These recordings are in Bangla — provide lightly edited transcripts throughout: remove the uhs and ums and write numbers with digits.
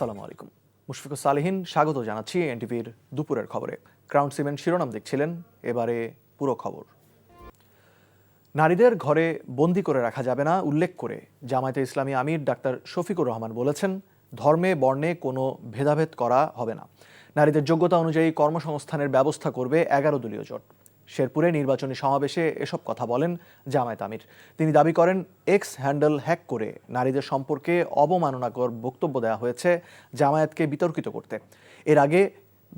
আসসালামু আলাইকুম। মুশফিকুর সালেহীন স্বাগত জানাচ্ছি এনটিভির দুপুরের খবরে। ক্রাউন সিমেন্ট শিরোনাম দেখছিলেন, এবারে পুরো খবর। নারীদের ঘরে বন্দি করে রাখা যাবে না উল্লেখ করে জামায়াতে ইসলামী আমির ডাক্তার শফিকুর রহমান বলেছেন, ধর্মে বর্ণে কোনো ভেদাভেদ করা হবে না। নারীদের যোগ্যতা অনুযায়ী কর্মসংস্থানের ব্যবস্থা করবে 11 দলীয় জোট। শেরপুরে নির্বাচনী সমাবেশে এসব কথা বলেন জামায়াত আমির। তিনি দাবি করেন, এক্স হ্যান্ডেল হ্যাক করে নারীদের সম্পর্কে অবমাননাকর বক্তব্য দেওয়া হয়েছে জামায়াতকে বিতর্কিত করতে। এর আগে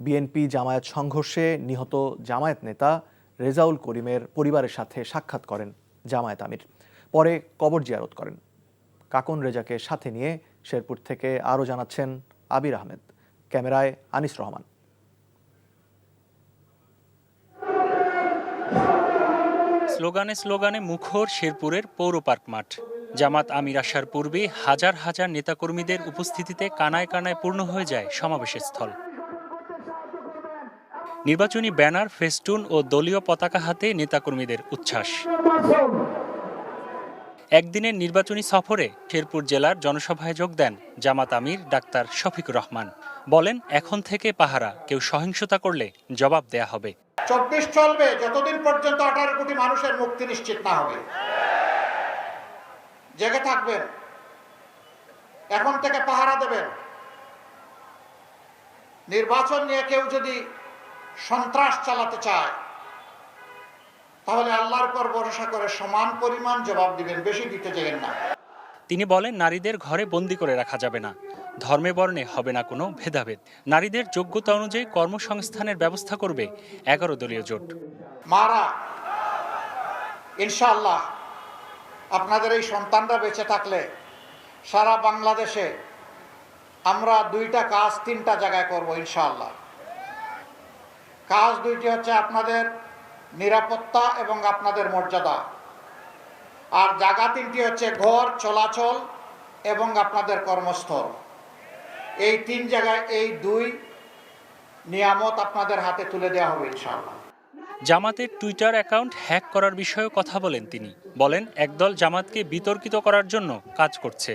বিএনপি জামায়াত সংঘর্ষে নিহত জামায়াত নেতা রেজাউল করিমের পরিবারের সাথে সাক্ষাৎ করেন জামায়াত আমির। পরে কবর জিয়ারত করেন। কাকন রেজাকে সাথে নিয়ে শেরপুর থেকে আরও জানাচ্ছেন আবির আহমেদ। ক্যামেরায় আনিস রহমান। স্লোগানে স্লোগানে মুখর শেরপুরের পৌর পার্ক মাঠ। জামাত আমির আসার পূর্বে হাজার হাজার নেতাকর্মীদের উপস্থিতিতে কানায় কানায় পূর্ণ হয়ে যায় সমাবেশের স্থল। নির্বাচনী ব্যানার, ফেস্টুন ও দলীয় পতাকা হাতে নেতাকর্মীদের উচ্ছ্বাস। একদিনের নির্বাচনী সফরে শেরপুর জেলার জনসভায় যোগ দেন জামাত আমির ডাক্তার শফিকুর রহমান। বলেন, এখন থেকে পাহারা, কেউ সহিংসতা করলে জবাব দেয়া হবে। 24 চলবে যতদিন পর্যন্ত 18 কোটি মানুষের মুক্তি নিশ্চিত না হবে। জেগে থাকবেন, এখন থেকে পাহারা দেবেন। নির্বাচন নিয়ে কেউ যদি সন্ত্রাস চালাতে চায় তাহলে আল্লাহর উপর ভরসা করে সমান পরিমাণ জবাব দিবেন, বেশি দিতে চাইবেন না। তিনি বলেন, নারীদের ঘরে বন্দি করে রাখা যাবে না, ধর্মে বর্ণে হবে না কোনো ভেদাভেদ। নারীদের যোগ্যতা অনুযায়ী কর্মসংস্থানের ব্যবস্থা করবে 11 দলীয় জোট। মারা, ইনশাআল্লাহ আপনাদের এই সন্তানরা বেঁচে থাকলে সারা বাংলাদেশে আমরা 2টা কাজ 3টা জায়গায় করব ইনশাআল্লাহ। কাজ 2টি হচ্ছে আপনাদের নিরাপত্তা এবং আপনাদের মর্যাদা, আর জায়গা 3টি হচ্ছে ঘর, চলাচল এবং আপনাদের কর্মস্থল। এই 3 জায়গায় এই 2 নিয়ামত আপনাদের হাতে তুলে দেওয়া হবে ইনশাআল্লাহ। জামাতের টুইটার অ্যাকাউন্ট হ্যাক করার বিষয়ে কথা বলেন তিনি। বলেন, একদল জামাতকে বিতর্কিত করার জন্য কাজ করছে।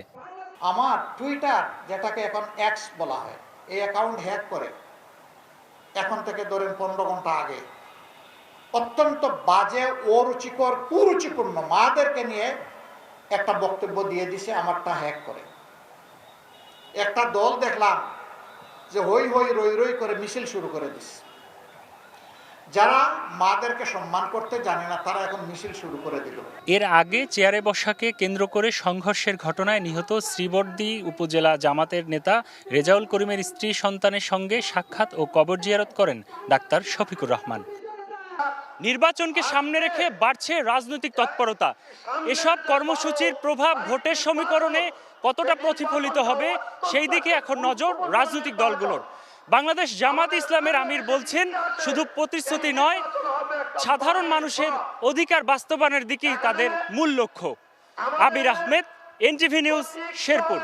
আমার টুইটার, যেটাকে এখন এক্স বলা হয়, এই অ্যাকাউন্ট হ্যাক করে এখন থেকে ধরেন 15 ঘন্টা আগে অত্যন্ত বাজে, অরুচিকর, কুরুচিপূর্ণ মাদেরকে নিয়ে একটা বক্তব্য দিয়ে দিছে আমারটা হ্যাক করে। একটা দল দেখলাম যে হই হই রই রই করে মিছিল শুরু করে দিছে। যারা মাদেরকে সম্মান করতে জানে না তারা এখন মিছিল শুরু করে দিল। এর আগে চেয়ারে বসাকে কেন্দ্র করে সংঘর্ষের ঘটনায় নিহত শ্রীবর্দী উপজেলা জামাতের নেতা রেজাউল করিমের স্ত্রী সন্তানের সঙ্গে সাক্ষাৎ ও কবর জিয়ারত করেন ডাক্তার শফিকুর রহমান। নির্বাচনকে সামনে রেখে বাড়ছে রাজনৈতিক তৎপরতা। এসব কর্মসূচির প্রভাব ভোটের সমীকরণে কতটা প্রতিফলিত হবে সেই দিকে এখন নজর রাজনৈতিক দলগুলোর। বাংলাদেশ জামাত ইসলামের আমির বলছেন, শুধু প্রতিশ্রুতি নয়, সাধারণ মানুষের অধিকার বাস্তবায়নের দিকেই তাদের মূল লক্ষ্য। আবির আহমেদ, এনটিভি নিউজ, শেরপুর।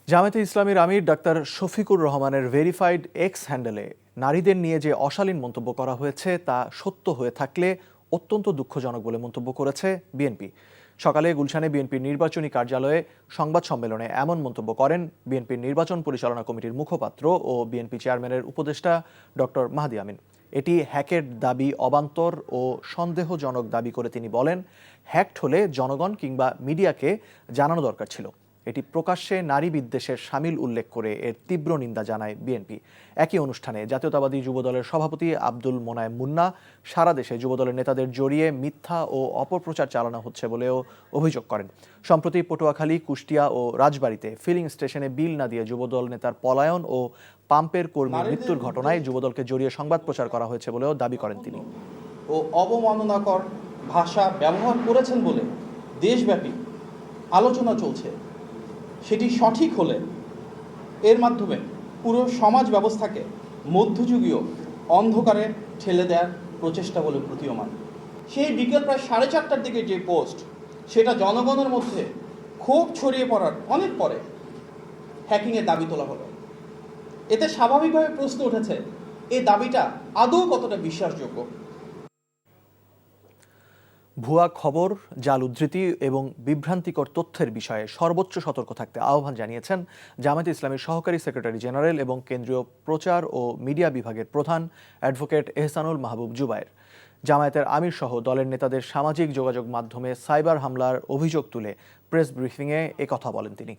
জামায়াতে ইসলামীর আমির ডাক্তার শফিকুর রহমানের ভেরিফাইড এক্স হ্যান্ডেলে নারীদের নিয়ে যে অশালীন মন্তব্য করা হয়েছে তা সত্য হয়ে থাকলে অত্যন্ত দুঃখজনক বলে মন্তব্য করেছে বিএনপি। সকালে গুলশানে বিএনপির নির্বাচনী কার্যালয়ে সংবাদ সম্মেলনে এমন মন্তব্য করেন বিএনপির নির্বাচন পরিচালনা কমিটির মুখপাত্র ও বিএনপি চেয়ারম্যানের উপদেষ্টা ডক্টর মাহদি আমিন। এটি হ্যাকের দাবি অবান্তর ও সন্দেহজনক দাবি করে তিনি বলেন, হ্যাকড হলে জনগণ কিংবা মিডিয়াকে জানানো দরকার ছিল। এটি প্রকাশ্যে নারী বিদ্বেষের শামিল উল্লেখ করে এর তীব্র নিন্দা জানায় বিএনপি। একই অনুষ্ঠানে জাতীয়তাবাদী যুবদলের সভাপতি আব্দুল মোনায়েম মুন্না সারা দেশে যুবদলের নেতাদের জড়িয়ে মিথ্যা ও অপপ্রচার চালানো হচ্ছে বলেও অভিযোগ করেন। সম্প্রতি পটুয়াখালী, কুষ্টিয়া ও রাজবাড়ীতে ফিলিং স্টেশনে বিল না দিয়ে যুবদল নেতার পলায়ন ও পাম্পের কর্মীর মৃত্যুর ঘটনায় যুবদলকে জড়িয়ে সংবাদ প্রচার করা হয়েছে বলেও দাবি করেন তিনি। ও অবমাননাকর ভাষা ব্যবহার করেছেন বলে দেশব্যাপী আলোচনা চলছে। সেটি সঠিক হলে এর মাধ্যমে পুরো সমাজ ব্যবস্থাকে মধ্যযুগীয় অন্ধকারে ঠেলে দেওয়ার প্রচেষ্টা বলে প্রতীয়মান। সেই বিকেল প্রায় 4:30টার দিকে যে পোস্ট, সেটা জনগণের মধ্যে ক্ষোভ ছড়িয়ে পড়ার অনেক পরে হ্যাকিংয়ের দাবি তোলা হলো। এতে স্বাভাবিকভাবে প্রশ্ন উঠেছে, এই দাবিটা আদৌ কতটা বিশ্বাসযোগ্য। ভুয়া খবর, জাল উদ্ধৃতি এবং বিভ্রান্তিকর তথ্যের বিষয়ে সর্বোচ্চ সতর্ক থাকতে আহ্বান জানিয়েছেন জামায়াতে ইসলামীর সহকারী সেক্রেটারি জেনারেল এবং কেন্দ্রীয় প্রচার ও মিডিয়া বিভাগের প্রধান অ্যাডভোকেট এহসানুল মাহবুব জুবায়ের। জামায়াতের আমির সহ দলের নেতাদের সামাজিক যোগাযোগ মাধ্যমে সাইবার হামলার অভিযোগ তুলে প্রেস ব্রিফিংয়ে একথা বলেন তিনি।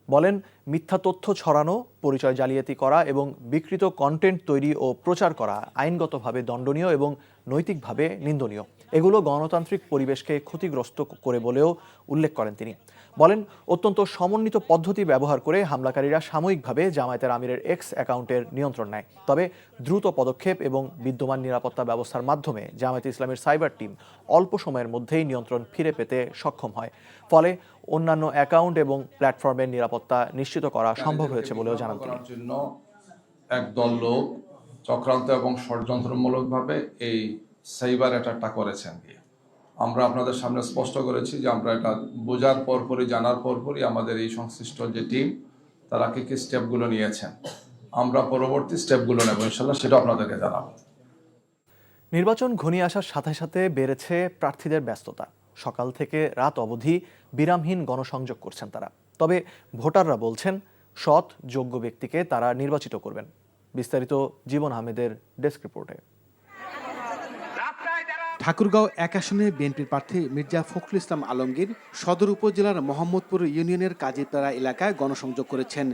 বলেন, মিথ্যা তথ্য ছড়ানো, পরিচয় জালিয়াতি করা এবং বিকৃত কন্টেন্ট তৈরি ও প্রচার করা আইনগতভাবে দণ্ডনীয় এবং নৈতিকভাবে নিন্দনীয়। এগুলো গণতান্ত্রিক পরিবেশকে ক্ষতিগ্রস্ত করে বলেও উল্লেখ করেন তিনি। বলেন, অত্যন্ত সমন্বিত পদ্ধতি ব্যবহার করে হামলাকারীরা সাময়িকভাবে জামায়াতের আমিরের এক্স অ্যাকাউন্টের নিয়ন্ত্রণ নেয়। তবে দ্রুত পদক্ষেপ এবং বিদ্যমান নিরাপত্তা ব্যবস্থার মাধ্যমে জামায়াতে ইসলামের সাইবার টিম অল্প সময়ের মধ্যেই নিয়ন্ত্রণ ফিরে পেতে সক্ষম হয়। ফলে অন্যান্য অ্যাকাউন্ট এবং প্ল্যাটফর্মের নিরাপত্তা নিশ্চিত করা সম্ভব হয়েছে বলেও জানান তিনি। একদল লোক চক্রান্ত এবং ষড়যন্ত্রমূলকভাবে এই সাইবার অ্যাটাকটা করেছেন। আমরা আপনাদের সামনে স্পষ্ট করেছি যে আমরা এটা বোঝার পরপরই, জানার পরপরই আমাদের এই সংশ্লিষ্ট যে টিম তারা কি স্টেপগুলো নিয়েছেন, আমরা পরবর্তী স্টেপগুলো নেব ইনশাল্লাহ, সেটা আপনাদেরকে জানাবো। নির্বাচন ঘনিয়ে আসার সাথে সাথে বেড়েছে প্রার্থীদের ব্যস্ততা। সকাল থেকে রাত অবধি বিরামহীন গণসংযোগ করছেন তারা। তবে ভোটাররা বলছেন, সৎ যোগ্য ব্যক্তিকে তারা নির্বাচিত করবেন। বিস্তারিত জীবন আহমেদের ডেস্ক রিপোর্টে। ঠাকুরগাঁও ১ আসনে বিএনপির প্রার্থী মির্জা ফখরুল ইসলাম আলমগীর সদর উপজেলার মোহাম্মদপুর ইউনিয়নের কাজীপাড়া এলাকায় গণসংযোগ করেছেন।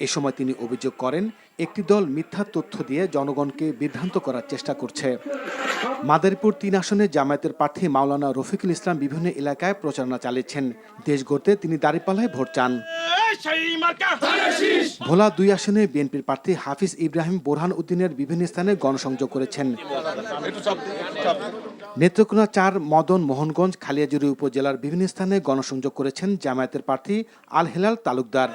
এ সময় তিনি অভিযোগ করেন, একটি দল মিথ্যা তথ্য দিয়ে জনগণকে বিভ্রান্ত করার চেষ্টা করছে। মাদারীপুর ৩ আসনে জামায়াতের প্রার্থী মাওলানা রফিকুল ইসলাম বিভিন্ন এলাকায় প্রচারণা চালিয়েছেন। দেশ গড়তে তিনি দাঁড়িপাল্লায় ভোট চান। ভোলা ২ আসনে বিএনপির প্রার্থী হাফিজ ইব্রাহিম বোরহান উদ্দিনের বিভিন্ন স্থানে গণসংযোগ করেছেন। নেত্রকোনা ৪, মদন মোহনগঞ্জ, খালিয়াজুড়ি উপজেলার বিভিন্ন স্থানে গণসংযোগ করেছেন জামায়াতের প্রার্থী আল হেলাল তালুকদার।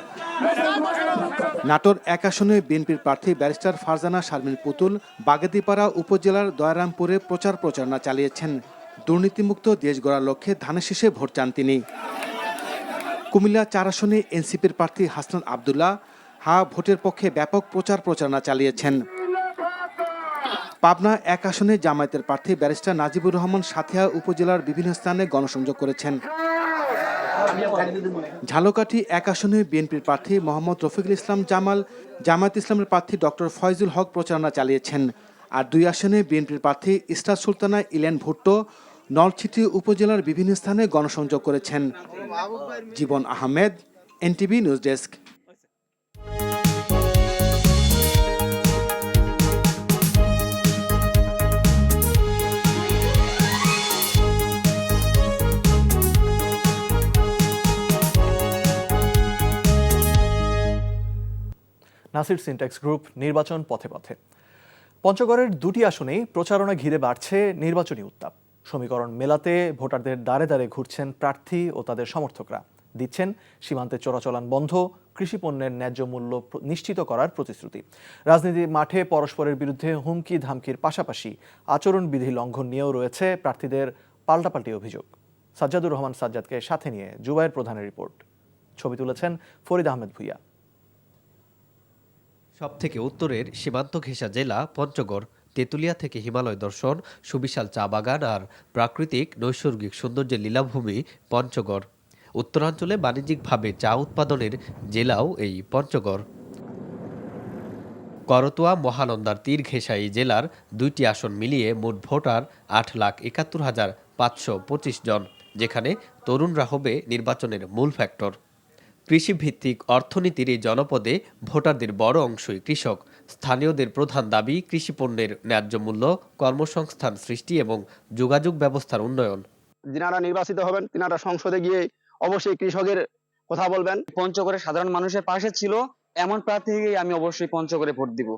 নাটোর ১ আসনে বিএনপির প্রার্থী ব্যারিস্টার ফারজানা শারমিন পুতুল বাগেতিপাড়া উপজেলার দয়ারামপুরে প্রচারণা চালিয়েছেন। দুর্নীতিমুক্ত দেশ গড়ার লক্ষ্যে ধানের শীষে ভোট চান তিনি। কুমিল্লা ৪ আসনে এনসিপির প্রার্থী হাসনাত আবদুল্লাহ ভোটের পক্ষে ব্যাপক প্রচারণা চালিয়েছেন। পাবনা ১ আসনে জামায়াতের প্রার্থী ব্যারিস্টার নাজিবুর রহমান সাথিয়া উপজেলার বিভিন্ন স্থানে গণসংযোগ করেছেন। ঝালকাঠি ১ আসনে বিএনপির প্রার্থী মোহাম্মদ রফিকুল ইসলাম জামাল, জামায়াত ইসলামের প্রার্থী ডক্টর ফয়জুল হক প্রচারণা চালিয়েছেন। আর ২ আসনে বিএনপির প্রার্থী ইস্টার সুলতানা ইলেন ভুট্টো নলছিটি উপজেলার বিভিন্ন স্থানে গণসংযোগ করেছেন। Jibon Ahmed, NTV news desk. Nasir সিনট্যাক্স গ্রুপ নির্বাচন পথে পথে। পঞ্চগড়ের ২টি আসনেই প্রচারণা ঘিরে বাড়ছে নির্বাচনী উত্তাপ। সমীকরণ মেলাতে ভোটারদের দ্বারে দ্বারে ঘুরছেন প্রার্থী ও তাদের সমর্থকরা। দিচ্ছেন সীমান্তে চোরাচালান বন্ধ, কৃষি পণ্যের ন্যায্য মূল্য নিশ্চিত করার প্রতিশ্রুতি। রাজনীতির মাঠে পরস্পরের বিরুদ্ধে হুমকি ধামকির পাশাপাশি আচরণবিধি লঙ্ঘন নিয়েও রয়েছে প্রার্থীদের পাল্টাপাল্টি অভিযোগ। সাজ্জাদুর রহমান সাজ্জাদকে সাথে নিয়ে জুবায়ের প্রধানের রিপোর্ট। ছবি তুলেছেন ফরিদ আহমেদ ভুইয়া। সবথেকে উত্তরের সীমান্ত ঘেঁষা জেলা পঞ্চগড়। তেঁতুলিয়া থেকে হিমালয় দর্শন, সুবিশাল চা বাগান আর প্রাকৃতিক নৈসর্গিক সৌন্দর্যের লীলাভূমি পঞ্চগড়। উত্তরাঞ্চলে বাণিজ্যিকভাবে চা উৎপাদনের জেলাও এই পঞ্চগড়। করতোয়া মহানন্দার তীর ঘেঁষা এই জেলার ২টি আসন মিলিয়ে মোট ভোটার ৮,৭১,৫২৫ জন, যেখানে তরুণরা হবে নির্বাচনের মূল ফ্যাক্টর। কৃষিভিত্তিক অর্থনীতির এই জনপদে ভোটারদের বড় অংশই কৃষক। স্থানীয়দের প্রধান দাবি কৃষি পণ্যের ন্যায্য মূল্য, কর্মসংস্থান সৃষ্টি এবং যোগাযোগ ব্যবস্থার উন্নয়ন। যিনারা নির্বাচিত হবেন তিনারা সংসদে গিয়ে অবশ্যই কৃষকের কথা বলবেন। পঞ্চগড়ের সাধারণ মানুষের পাশে ছিল এমন প্রার্থীকে আমি অবশ্যই পঞ্চগড়ে ভোট দিব।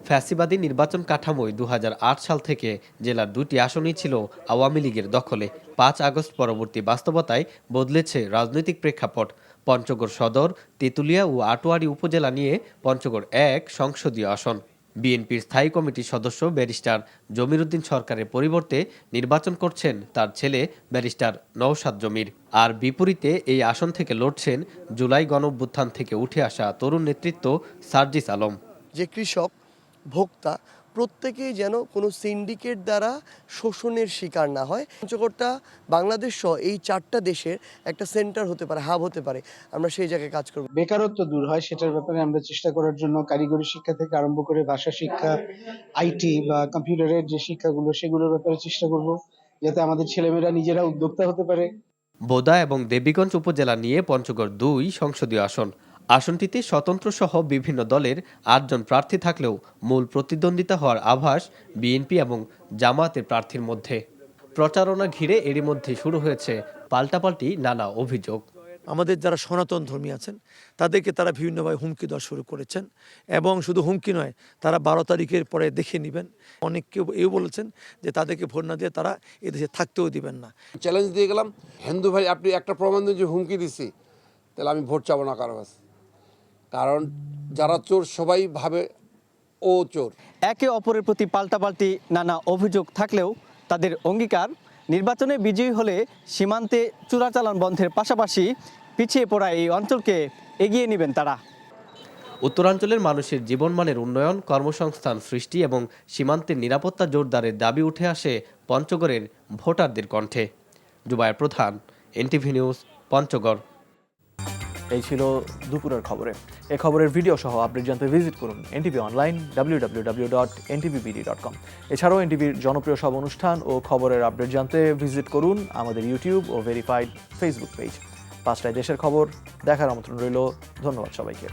ফ্যাসিবাদী নির্বাচন কাঠামোয় ২০০৮ সাল থেকে জেলার ২টি আসনই ছিল আওয়ামী লীগের দখলে। ৫ আগস্ট পরবর্তী বাস্তবতায় বদলেছে রাজনৈতিক প্রেক্ষাপট। পঞ্চগড় সদর, তেঁতুলিয়া ও আটোয়ারী উপজেলা নিয়ে পঞ্চগড় ১ সংসদীয় আসন। বিএনপির স্থায়ী কমিটির সদস্য ব্যারিস্টার জমির উদ্দিন সরকারের পরিবর্তে নির্বাচন করছেন তার ছেলে ব্যারিস্টার নওশাদ জমির। আর বিপরীতে এই আসন থেকে লড়ছেন জুলাই গণঅভ্যুত্থান থেকে উঠে আসা তরুণ নেতৃত্ব সার্জিস আলম। যে কৃষক ভোক্তা প্রত্যেকেই যেন কোনো সিন্ডিকেট দ্বারা শোষণের শিকার না হয়। পঞ্চগড়টা বাংলাদেশ সহ এই 4টা দেশের একটা সেন্টার হতে পারে, হাব হতে পারে। আমরা সেই জায়গায় কাজ করব। বেকারত্ব দূর হয় সেটার ব্যাপারে আমরা চেষ্টা করার জন্য কারিগরি শিক্ষা থেকে আরম্ভ করে ভাষা শিক্ষা, আইটি বা কম্পিউটারের যে শিক্ষাগুলো সেগুলোর ব্যাপারে চেষ্টা করব যাতে আমাদের ছেলেমেয়েরা নিজেরা উদ্যোক্তা হতে পারে। বোদা এবং দেবীগঞ্জ উপজেলা নিয়ে পঞ্চগড় 2 সংসদীয় আসনটিতে স্বতন্ত্র সহ বিভিন্ন দলের 8 জন প্রার্থী থাকলেও মূল প্রতিদ্বন্দ্বিতা হওয়ার আভাস বিএনপি এবং জামায়াতের প্রার্থীর মধ্যে। প্রচারণা ঘিরে এরই মধ্যে শুরু হয়েছে পাল্টাপাল্টি নানা অভিযোগ। আমাদের যারা সনাতন ধর্মী আছেন তাদেরকে তারা বিভিন্নভাবে হুমকি দেওয়া শুরু করেছেন, এবং শুধু হুমকি নয়, তারা 12 তারিখের পরে দেখে নেবেন। অনেককে এও বলেছেন যে তাদেরকে ভোট না দিয়ে তারা এদেশে থাকতেও দিবেন না। চ্যালেঞ্জ দিয়ে গেলাম, হিন্দু ভাই আপনি একটা প্রমাণ দিন যে হুমকি দিছি, তাহলে আমি ভোট চাবো না কারো কাছে। কারণ যারা চোর সবাই ভাবে ও চোর। একে অপরের প্রতি পাল্টাপাল্টি নানা অভিযোগ থাকলেও তাদের অঙ্গীকার, নির্বাচনে বিজয়ী হলে সীমান্তে চোরাচালান বন্ধের পাশাপাশি পিছিয়ে পড়া এই অঞ্চলকে এগিয়ে নেবেন তারা। উত্তরাঞ্চলের মানুষের জীবনমানের উন্নয়ন, কর্মসংস্থান সৃষ্টি এবং সীমান্তের নিরাপত্তা জোরদারের দাবি উঠে আসে পঞ্চগড়ের ভোটারদের কণ্ঠে। জুবায়ের প্রধান, এনটিভি নিউজ, পঞ্চগড়। এই ছিল দুপুরের খবরে। এই খবরের ভিডিও সহ আপডেট জানতে ভিজিট করুন এনটিভি অনলাইন www.ntvbd.com। এছাড়াও এনটিভির জনপ্রিয় সব অনুষ্ঠান ও খবরের আপডেট জানতে ভিজিট করুন আমাদের ইউটিউব ও ভেরিফাইড ফেসবুক পেজ। 5টায় দেশের খবর দেখার আমন্ত্রণ রইল। ধন্যবাদ সবাইকে।